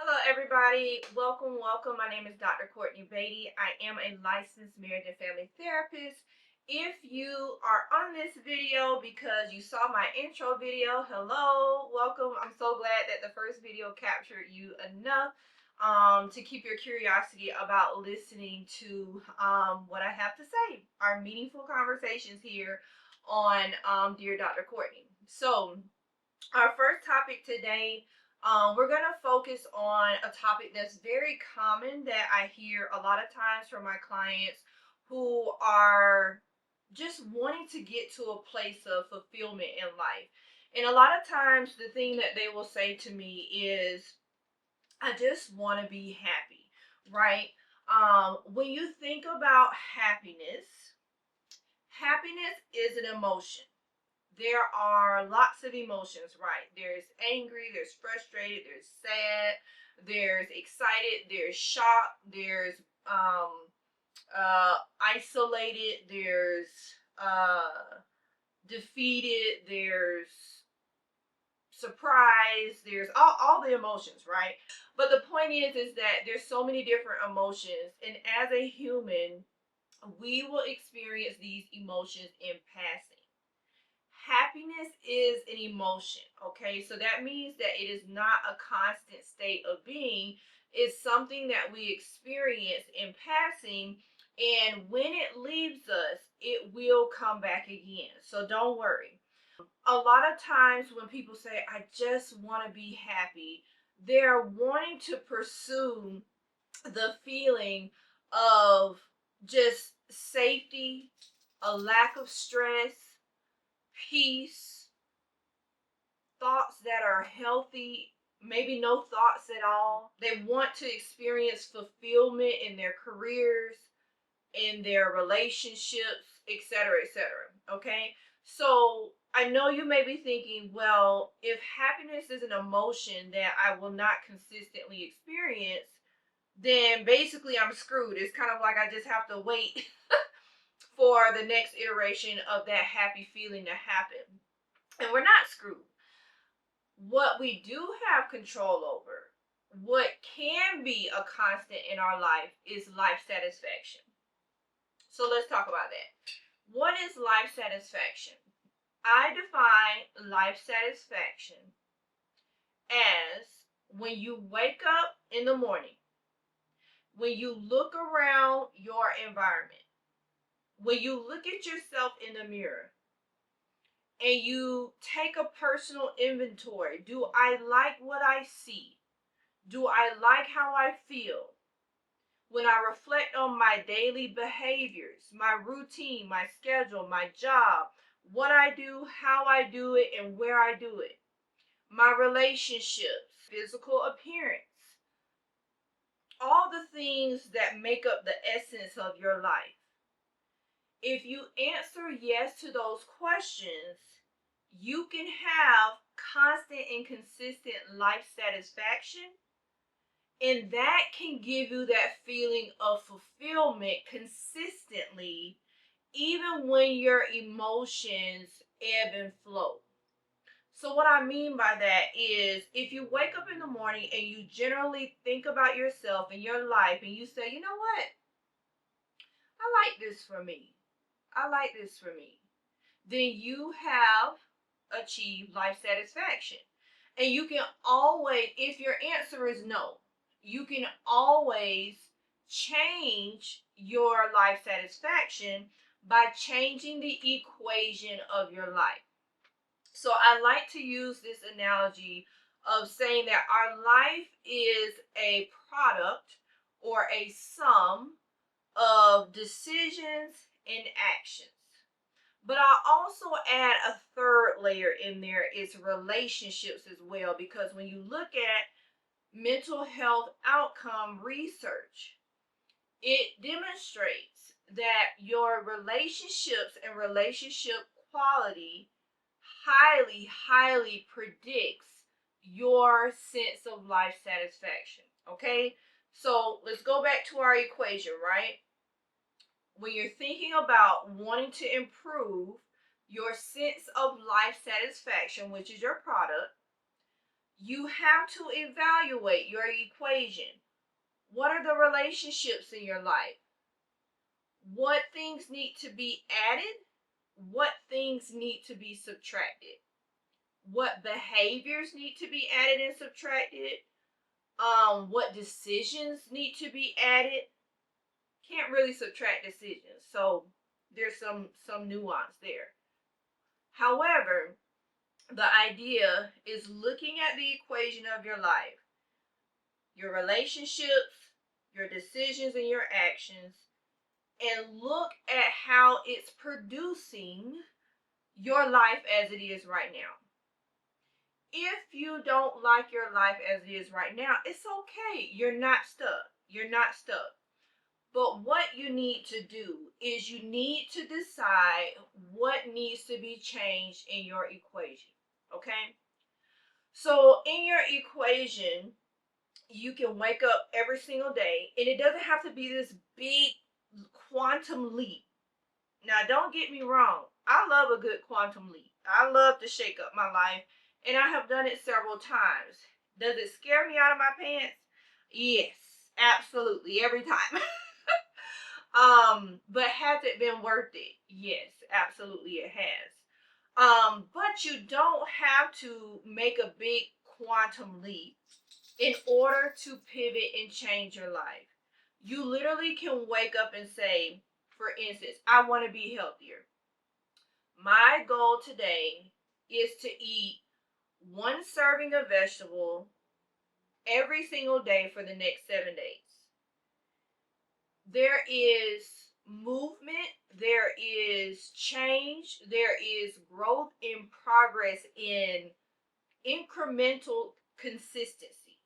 Hello, everybody. Welcome. My name is Dr. Courtney Beatty. I am a licensed marriage and family therapist. If you are on this video because you saw my intro video, hello, welcome. I'm so glad that the first video captured you enough to keep your curiosity about listening to what I have to say. Our meaningful conversations here on Dear Dr. Courtney. So, our first topic today, we're going to focus on a topic that's very common that I hear a lot of times from my clients who are just wanting to get to a place of fulfillment in life. And a lot of times, the thing that they will say to me is, I just want to be happy, right? When you think about happiness, happiness is an emotion. There are lots of emotions, right? There's angry, there's frustrated, there's sad, there's excited, there's shocked, there's isolated, there's defeated, there's surprise, there's all the emotions, right? But the point is that there's so many different emotions, and as a human, we will experience these emotions in passing. Happiness is an emotion, okay? So that means that it is not a constant state of being. It's something that we experience in passing, and when it leaves us, it will come back again. So don't worry. A lot of times when people say, I just want to be happy, they're wanting to pursue the feeling of just safety, a lack of stress, peace, thoughts that are healthy, maybe no thoughts at all. They want to experience fulfillment in their careers, in their relationships, etc., etc. Okay? So, I know you may be thinking, well, if happiness is an emotion that I will not consistently experience, then basically I'm screwed. It's kind of like I just have to wait for the next iteration of that happy feeling to happen. And we're not screwed. What we do have control over, what can be a constant in our life, is life satisfaction. So let's talk about that. What is life satisfaction? I define life satisfaction as when you wake up in the morning, when you look around your environment, when you look at yourself in the mirror, and you take a personal inventory. Do I like what I see? Do I like how I feel? When I reflect on my daily behaviors, my routine, my schedule, my job, what I do, how I do it, and where I do it, my relationships, physical appearance, all the things that make up the essence of your life. If you answer yes to those questions, you can have constant and consistent life satisfaction, and that can give you that feeling of fulfillment consistently, even when your emotions ebb and flow. So, what I mean by that is if you wake up in the morning and you generally think about yourself and your life, and you say, you know what? I like this for me. I like this for me. Then you have achieved life satisfaction. And you can always, if your answer is no, you can always change your life satisfaction by changing the equation of your life. So I like to use this analogy of saying that our life is a product or a sum of decisions and actions. But I'll also add a third layer in there is relationships as well, because when you look at mental health outcome research, it demonstrates that your relationships and relationship quality highly predicts your sense of life satisfaction. Okay, so let's go back to our equation, right? When you're thinking about wanting to improve your sense of life satisfaction, which is your product, You have to evaluate your equation. What are the relationships in your life? What things need to be added? What things need to be subtracted? What behaviors need to be added and subtracted? What decisions need to be added? Can't really subtract decisions, so there's some nuance there. However, the idea is looking at the equation of your life, your relationships, your decisions, and your actions, and look at how it's producing your life as it is right now. If you don't like your life as it is right now, it's okay. You're not stuck. You're not stuck. But what you need to do is you need to decide what needs to be changed in your equation. Okay? So, in your equation, you can wake up every single day, and it doesn't have to be this big quantum leap. Now, don't get me wrong. I love a good quantum leap. I love to shake up my life, and I have done it several times. Does it scare me out of my pants? Yes, absolutely, every time. But has it been worth it? Yes, absolutely it has. But you don't have to make a big quantum leap in order to pivot and change your life. You literally can wake up and say, for instance, I want to be healthier. My goal today is to eat one serving of vegetable every single day for the next 7 days. There is movement, there is change, there is growth in progress in incremental consistency.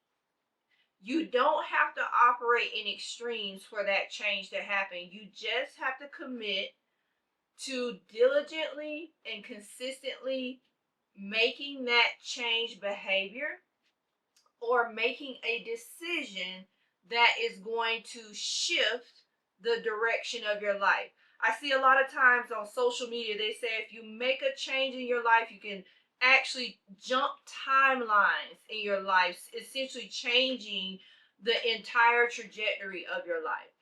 You don't have to operate in extremes for that change to happen. You just have to commit to diligently and consistently making that change behavior or making a decision that is going to shift the direction of your life. I see a lot of times on social media, they say if you make a change in your life, you can actually jump timelines in your life, essentially changing the entire trajectory of your life.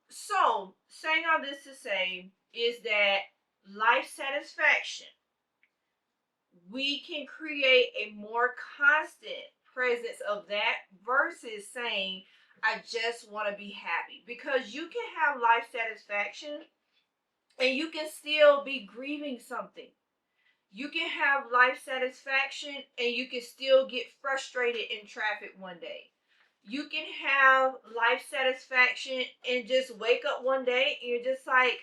So saying all this to say is that life satisfaction, we can create a more constant presence of that versus saying, I just want to be happy. Because you can have life satisfaction and you can still be grieving something. You can have life satisfaction and you can still get frustrated in traffic one day. You can have life satisfaction and just wake up one day and you're just like,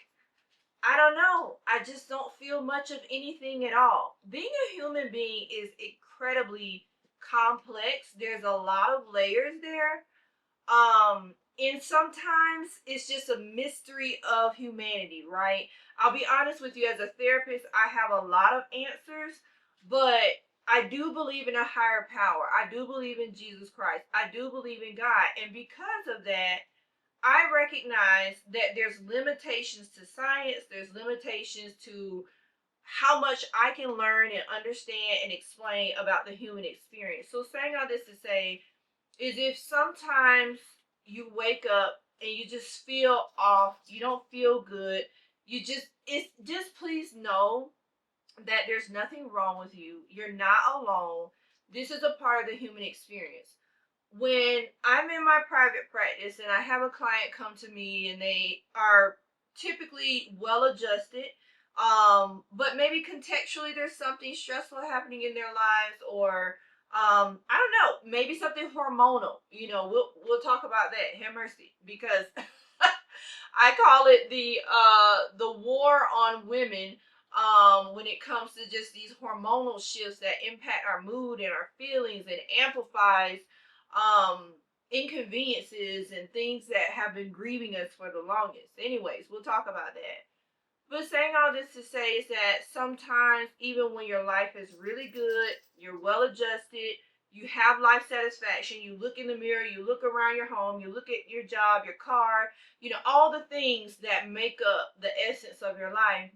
I don't know. I just don't feel much of anything at all. Being a human being is incredibly complex. There's a lot of layers there. And sometimes it's just a mystery of humanity, right? I'll be honest with you, as a therapist, I have a lot of answers, but I do believe in a higher power. I do believe in Jesus Christ. I do believe in God. And because of that, I recognize that there's limitations to science, there's limitations to how much I can learn and understand and explain about the human experience. So, saying all this to say is if sometimes you wake up and you just feel off, you don't feel good, it's just please know that there's nothing wrong with you. You're not alone. This is a part of the human experience. When I'm in my private practice and I have a client come to me and they are typically well adjusted, but maybe contextually there's something stressful happening in their lives, or I don't know, maybe something hormonal. We'll talk about that. Have mercy, because I call it the war on women when it comes to just these hormonal shifts that impact our mood and our feelings and amplifies um inconveniences and things that have been grieving us for the longest. Anyways, we'll talk about that. But saying all this to say is that sometimes, even when your life is really good, you're well adjusted, you have life satisfaction, you look in the mirror, you look around your home, you look at your job, your car, all the things that make up the essence of your life,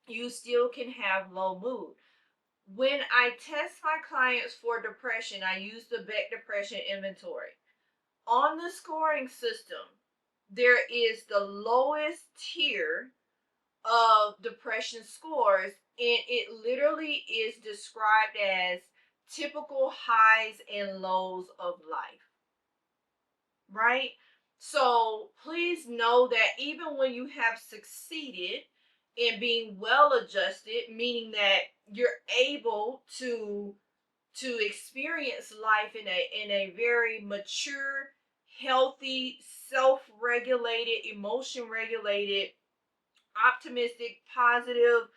you still can have low mood. When I test my clients for depression, I use the Beck Depression Inventory. On the scoring system, there is the lowest tier of depression scores, and it literally is described as typical highs and lows of life, right? So please know that even when you have succeeded in being well adjusted, meaning that you're able to experience life in a very mature, healthy, self-regulated, emotion regulated, optimistic, positive,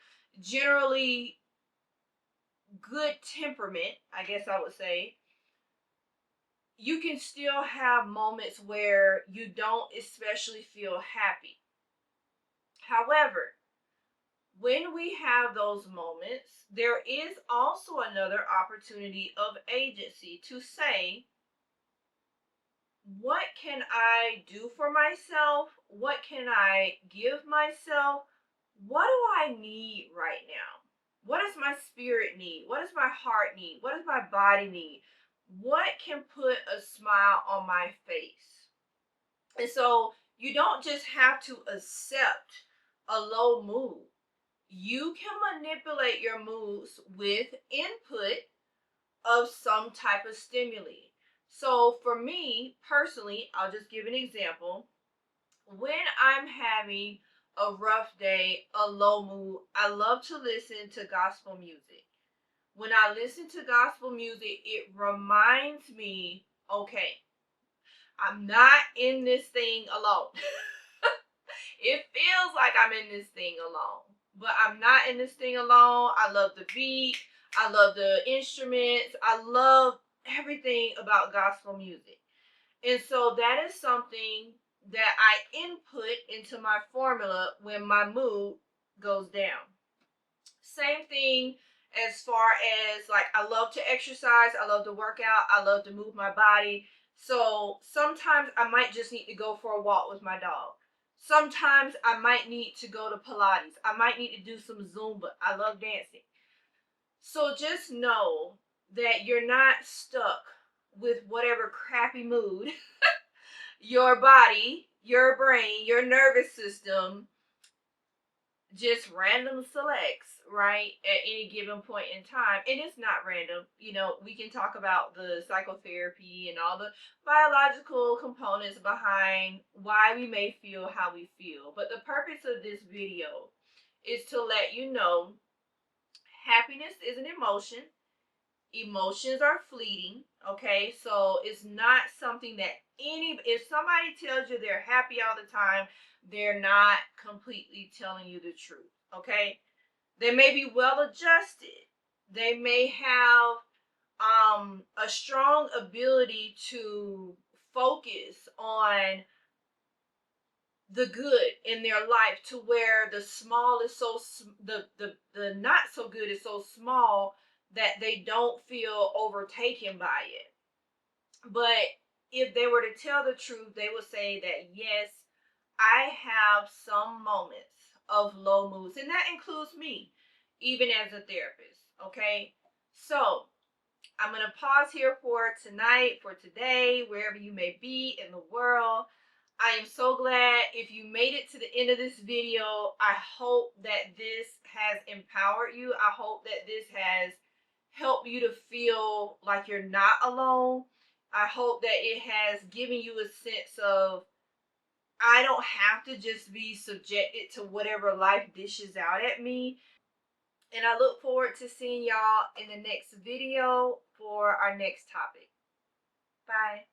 generally good temperament, I guess I would say, you can still have moments where you don't especially feel happy. However, when we have those moments, there is also another opportunity of agency to say, what can I do for myself? What can I give myself? What do I need right now? What does my spirit need? What does my heart need? What does my body need? What can put a smile on my face? And so you don't just have to accept a low mood. You can manipulate your moods with input of some type of stimuli. So for me personally, I'll just give an example. When I'm having a rough day, a low mood, I love to listen to gospel music. When I listen to gospel music, it reminds me, okay, I'm not in this thing alone. It feels like I'm in this thing alone, but I'm not in this thing alone. I love the beat. I love the instruments. I love everything about gospel music. And so that is something that I input into my formula when my mood goes down. Same thing as far as like I love to exercise, I love to work out, I love to move my body. So sometimes I might just need to go for a walk with my dog. Sometimes I might need to go to Pilates. I might need to do some Zumba. I love dancing. So just know that you're not stuck with whatever crappy mood your body, your brain, your nervous system just random selects, right, at any given point in time. And it's not random. We can talk about the psychotherapy and all the biological components behind why we may feel how we feel. But the purpose of this video is to let you know happiness is an emotion. Emotions are fleeting, okay? So it's not something that if somebody tells you they're happy all the time, they're not completely telling you the truth, okay? They may be well adjusted. They may have a strong ability to focus on the good in their life to where the small is so the not so good is so small that they don't feel overtaken by it. But if they were to tell the truth, they would say that yes, I have some moments of low moods, and that includes me, even as a therapist. Okay, so I'm going to pause here for tonight, for today, wherever you may be in the world. I am so glad if you made it to the end of this video. I hope that this has empowered you. I hope that this has helped you to feel like you're not alone. I hope that it has given you a sense of I don't have to just be subjected to whatever life dishes out at me. And I look forward to seeing y'all in the next video for our next topic. Bye.